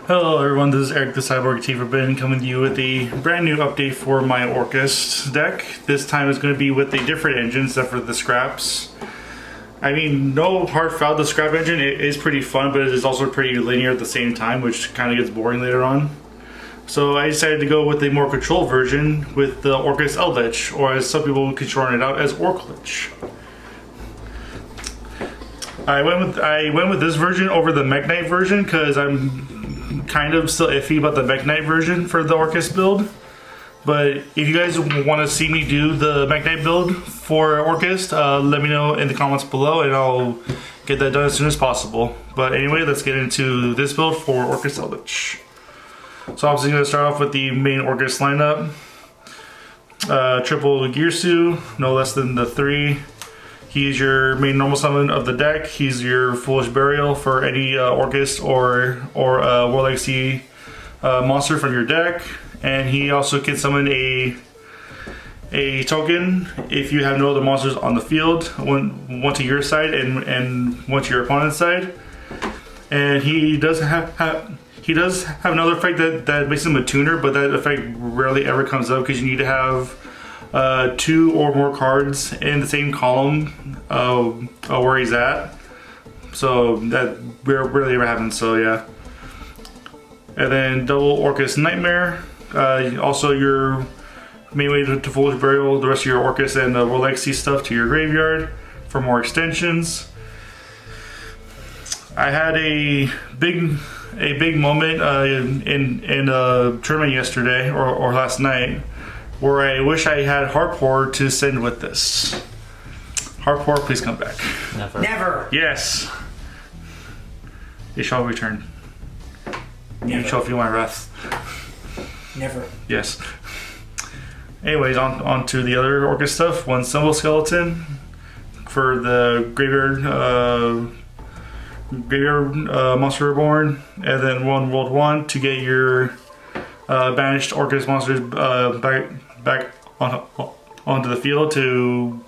Hello everyone, this is Eric the Cyborg Tiefenbin coming to you with a brand new update for my Orcust deck. This time it's going to be with a different engine except for the scraps. I mean, no hard foul, the scrap engine it is pretty fun, but it is also pretty linear at the same time, which kind of gets boring later on. So I decided to go with a more controlled version with the Orcust Eldlich, or as some people can shorten it out as Orclich. I went with this version over the Mech Knight version because I'm kind of still iffy about the Mech Knight version for the Orcust build. But if you guys want to see me do the Mech Knight build for Orcust, let me know in the comments below and I'll get that done as soon as possible. But anyway, let's get into this build for Orcust Eldlich. So I'm obviously going to start off with the main Orcust lineup. Triple Girsu, no less than the 3. He's your main normal summon of the deck. He's your Foolish Burial for any Orcust or War Legacy monster from your deck. And he also can summon a token if you have no other monsters on the field, one to your side and one to your opponent's side. And he does have another effect that makes him a tuner, but that effect rarely ever comes up because you need to have 2 or more cards in the same column where he's at. So that rarely ever happens, so yeah. And then double Orcust Nightmare. Also your main way to Foolish Burial the rest of your Orcust and World Legacy stuff to your graveyard for more extensions. I had a big moment in a tournament yesterday or last night where I wish I had Harpor to send with this. Harpor, please come back. Never. Never. Yes. It shall return. Never. You shall feel my wrath. Never. Yes. Anyways, on to the other Orcust stuff. 1 Symbol Skeleton for the Graveyard Monster Reborn, and then 1 World 1 to get your banished Orcust monsters back onto the field to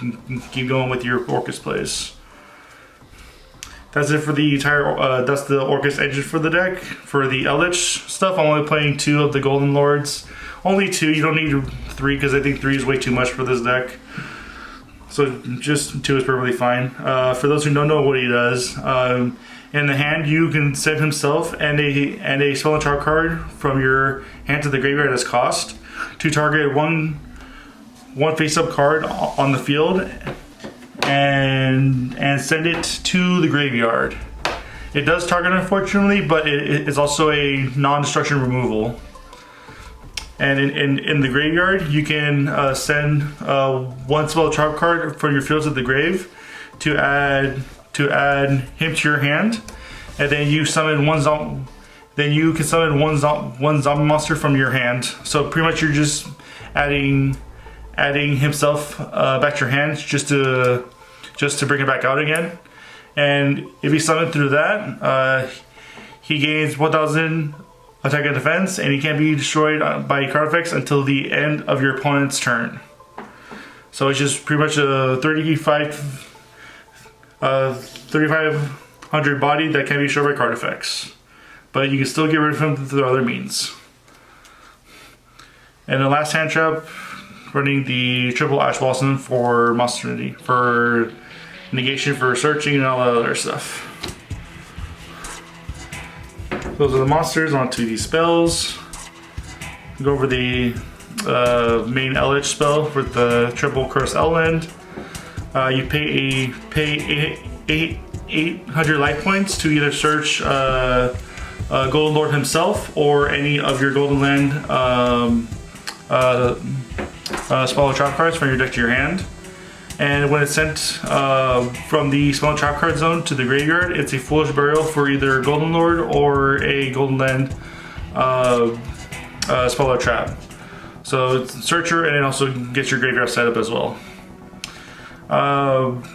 keep going with your Orcust plays. That's it for the entire, that's the Orcust engine for the deck. For the Eldlich stuff, I'm only playing 2 of the Golden Lords. Only 2, you don't need 3 because I think 3 is way too much for this deck. So just 2 is perfectly fine. For those who don't know what he does, in the hand you can send himself and a spell and trap card from your hand to the graveyard as cost to target one face-up card on the field and send it to the graveyard. It does target, unfortunately, but it is also a non-destruction removal. And in the graveyard, you can send 1 spell trap card from your field to the grave to add him to your hand, and then you summon one zombie. Then you can summon one zombie monster from your hand. So pretty much you're just adding himself back to your hand just to bring it back out again. And if he's summoned through that, he gains 1,000 attack and defense, and he can't be destroyed by card effects until the end of your opponent's turn. So it's just pretty much a 3,500 body that can be destroyed by card effects. But you can still get rid of him through other means. And the last hand trap, running the triple Ash Blossom for Monsternity, for negation, for searching, and all that other stuff. Those are the monsters. Onto these spells. Go over the main Eldlich spell with the triple Curse Outland. You pay 800 life points to either search Golden Lord himself or any of your Golden Land spell and trap cards from your deck to your hand. And when it's sent from the spell and trap card zone to the graveyard, it's a Foolish Burial for either Golden Lord or a Golden Land spell or trap. So it's Searcher, and it also gets your graveyard set up as well.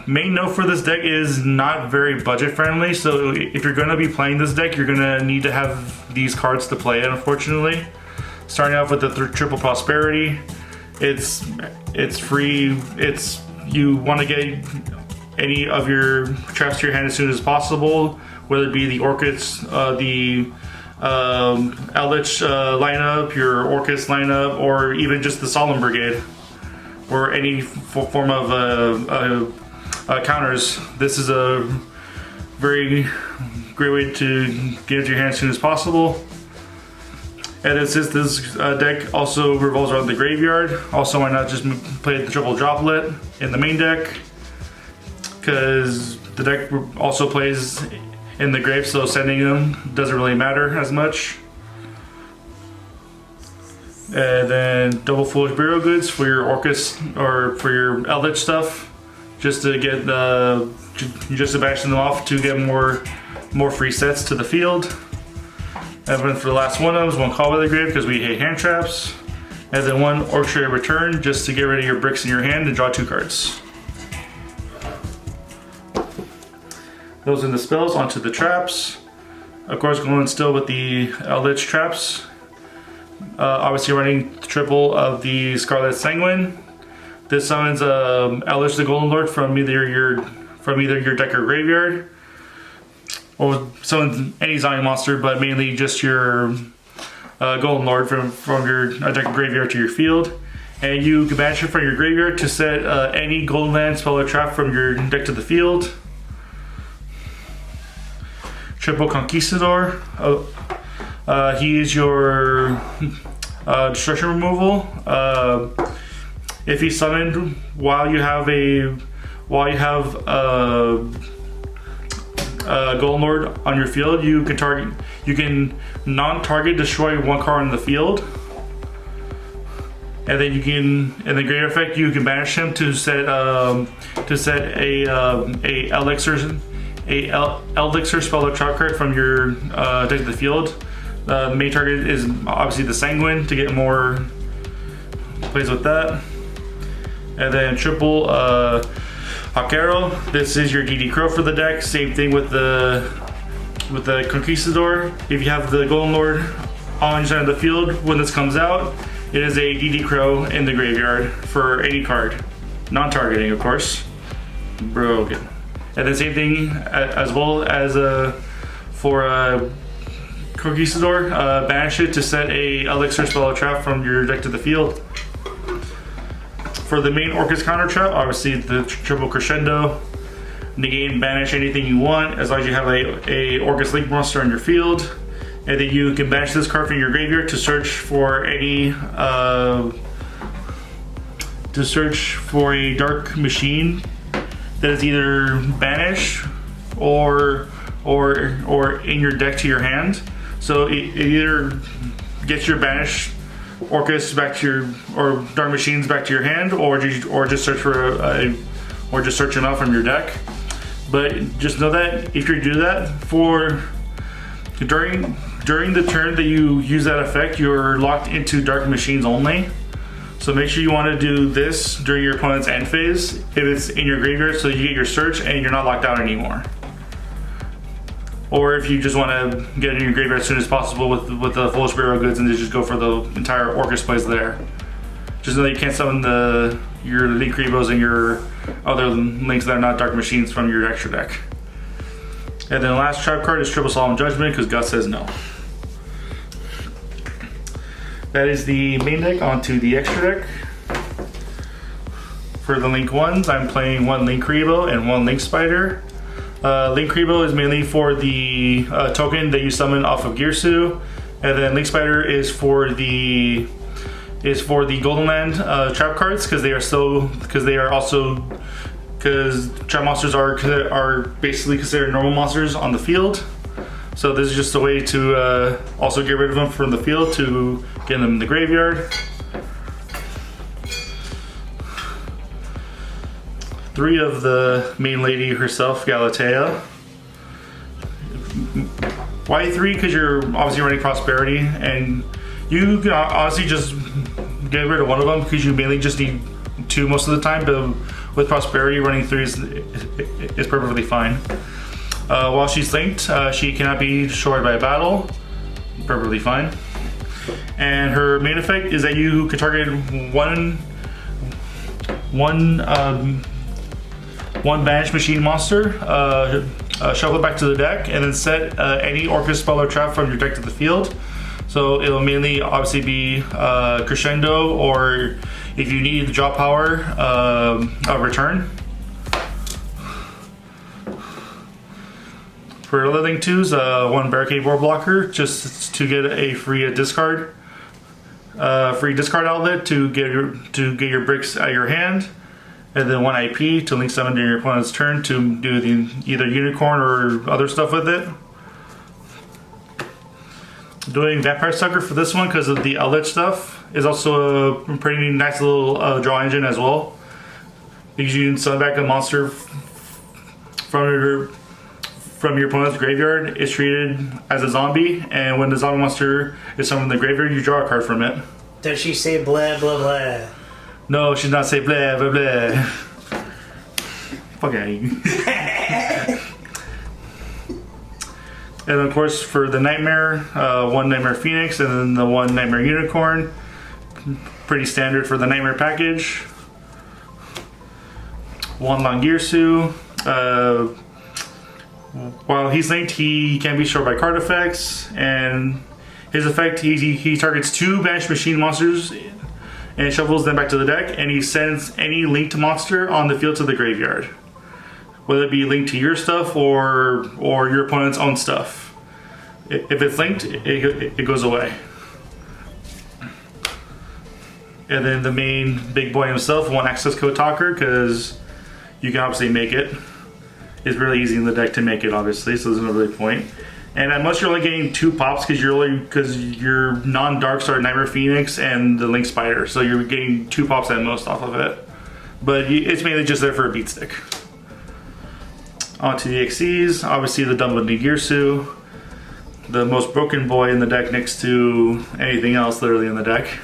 Main note for this deck is not very budget friendly, so if you're going to be playing this deck, you're going to need to have these cards to play it, unfortunately. Starting off with the triple Prosperity, it's free. You want to get any of your traps to your hand as soon as possible, whether it be the Orcust, the Eldlich lineup, your Orcust lineup, or even just the Solemn Brigade, or any form of counters. This is a very great way to get into your hand as soon as possible. And since this deck also revolves around the graveyard, also why not just play the triple droplet in the main deck, because the deck also plays in the grave, so sending them doesn't really matter as much. And then double Foolish Burial Goods for your Orcust or for your Eldlich stuff, just to get just to bash them off to get more free sets to the field. And then for the last one of them, one Call by the Grave because we hate hand traps, and then one Orchard Return just to get rid of your bricks in your hand and draw 2 cards. Those are the spells onto the traps. Of course, going still with the Eldlich traps. Obviously running triple of the Scarlet Sanguine. This summons Eldlich the Golden Lord from either your deck or graveyard, or summons any zombie monster, but mainly just your Golden Lord from your deck or graveyard to your field. And you can banish it from your graveyard to set any Golden Land spell or trap from your deck to the field. Triple Conquistador. He is your destruction removal. If he's summoned while you have a Golden Lord on your field, you can non-target destroy 1 card on the field, and then in the graveyard effect you can banish him to set a Elixir spell or trap card from your deck to the field. The main target is obviously the Sanguine to get more plays with that. And then triple Hakero. This is your DD Crow for the deck. Same thing with the Conquistador. If you have the Golden Lord on your side of the field when this comes out, it is a DD Crow in the graveyard for any card. Non-targeting, of course. Broken. And the same thing as well as for Conquistador, banish it to set a Elixir spell or trap from your deck to the field. For the main Orcust counter trap, obviously the triple Crescendo. Negate, banish anything you want as long as you have a Orcust Link monster on your field. And then you can banish this card from your graveyard to search for any a dark machine that is either banished or in your deck to your hand. So it either gets your banished Orcust back to your, or dark machines back to your hand, or just search for or just search them out from your deck. But just know that if you do that during the turn that you use that effect, you're locked into dark machines only. So make sure you want to do this during your opponent's end phase if it's in your graveyard, so you get your search and you're not locked out anymore. Or if you just want to get it in your graveyard as soon as possible with the Foolish Burial Goods and just go for the entire Orcust plays there. Just know that you can't summon your Link Rebos and your other links that are not dark machines from your extra deck. And then the last trap card is Triple Solemn Judgment because Gut says no. That is the main deck onto the extra deck. For the Link ones, I'm playing 1 Link Rebo and 1 Link Spider. Link Rebo is mainly for the token that you summon off of Girsu, and then Link Spider is for the Golden Land trap cards because trap monsters are basically considered normal monsters on the field. So this is just a way to also get rid of them from the field to get them in the graveyard. 3 of the main lady herself, Galatea. Why 3? Because you're obviously running Prosperity, and you can honestly just get rid of one of them because you mainly just need 2 most of the time, but with Prosperity, running 3 is perfectly fine. While she's linked, she cannot be destroyed by a battle. Perfectly fine. And her main effect is that you can target one banished machine monster shuffle it back to the deck, and then set any Orcust spell or trap from your deck to the field. So it'll mainly obviously be Crescendo, or if you need draw power, a return. For other thing twos, one Barricade Board Blocker, just to get a free discard. Free discard outlet to get your bricks out of your hand, and then one IP to link summon during your opponent's turn to do either unicorn or other stuff with it. Doing Vampire Sucker for this one because of the Eldlich stuff is also a pretty nice little draw engine as well, because you can summon back a monster from your opponent's graveyard. Is treated as a zombie, and when the zombie monster is summoned in the graveyard, you draw a card from it. Does she say blah blah blah? No, she's not say blah blah blah. Fuck out of you. And of course, for the Nightmare, one Nightmare Phoenix, and then the one Nightmare Unicorn. Pretty standard for the Nightmare package. One Langirsu. While he's linked, he can be short by card effects, and his effect, he targets 2 banished machine monsters and shuffles them back to the deck, and he sends any linked monster on the field to the graveyard, whether it be linked to your stuff or your opponent's own stuff. If it's linked, it goes away. And then the main big boy himself, one Access Code Talker, because you can obviously make it. It's really easy in the deck to make it, obviously, so there's no really point. And unless you're only getting 2 pops, because you're non-Dark Star Nightmare Phoenix and the Link Spider, so you're getting 2 pops at most off of it. But it's mainly just there for a beat stick. On to the XCs, obviously the double Nigirsu, the most broken boy in the deck next to anything else literally in the deck.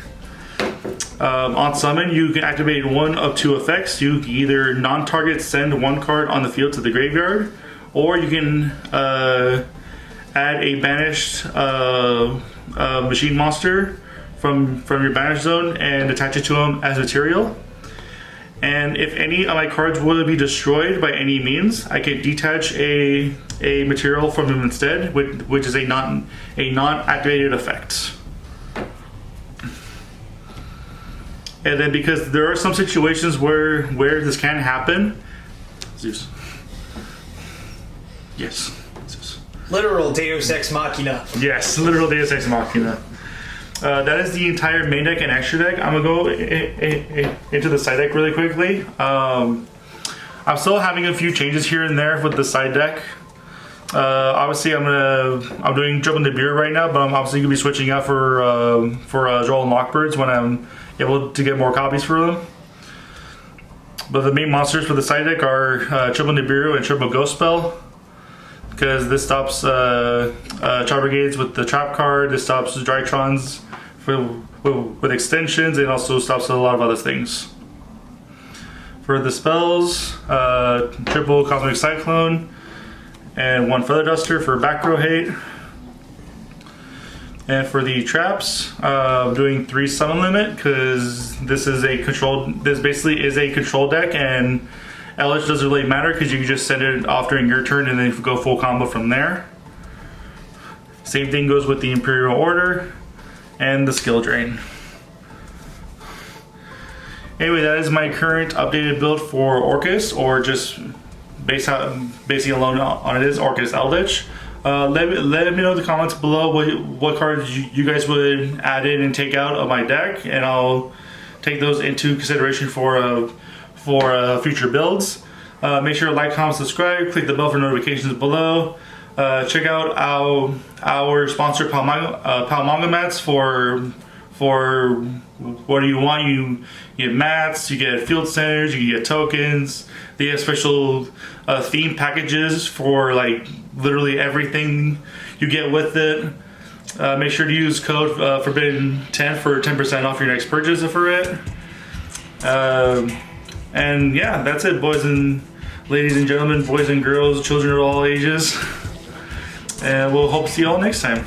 On summon, you can activate one of 2 effects. You can either non-target send 1 card on the field to the graveyard, or you can add a banished machine monster from your banish zone and attach it to him as material. And if any of my cards will be destroyed by any means, I can detach a material from him instead, which is a non-activated effect. And then, because there are some situations where this can happen, Zeus. Yes, Zeus. Literal Deus Ex Machina. Yes, literal Deus Ex Machina. That is the entire main deck and extra deck. I'm gonna go into the side deck really quickly. I'm still having a few changes here and there with the side deck. Obviously, I'm doing Jump in the Beer right now, but I'm obviously gonna be switching out for Joel and Lockbirds when I'm able to get more copies for them. But the main monsters for the side deck are Triple Nibiru and Triple Ghost Spell, because this stops Char Brigades with the trap card. This stops Drytrons with extensions, and also stops a lot of other things. For the spells, Triple Cosmic Cyclone and 1 Feather Duster for back row hate. And for the traps, doing 3 summon limit, because this basically is a control deck, and Eldlich doesn't really matter because you can just send it off during your turn and then go full combo from there. Same thing goes with the Imperial Order and the Skill Drain. Anyway, that is my current updated build for Orcust, or just basically alone on it is Orcust Eldlich. Let me know in the comments below what cards you guys would add in and take out of my deck, and I'll take those into consideration for future builds. Make sure to like, comment, subscribe, click the bell for notifications below. Check out our sponsor Pal Manga Mats for what do you want. You get mats, you get field centers, you get tokens. They have special theme packages for like literally everything you get with it. Make sure to use code Forbidden10 for 10% off your next purchase for it. And yeah, that's it, boys and ladies and gentlemen, boys and girls, children of all ages. And we'll hope to see you all next time.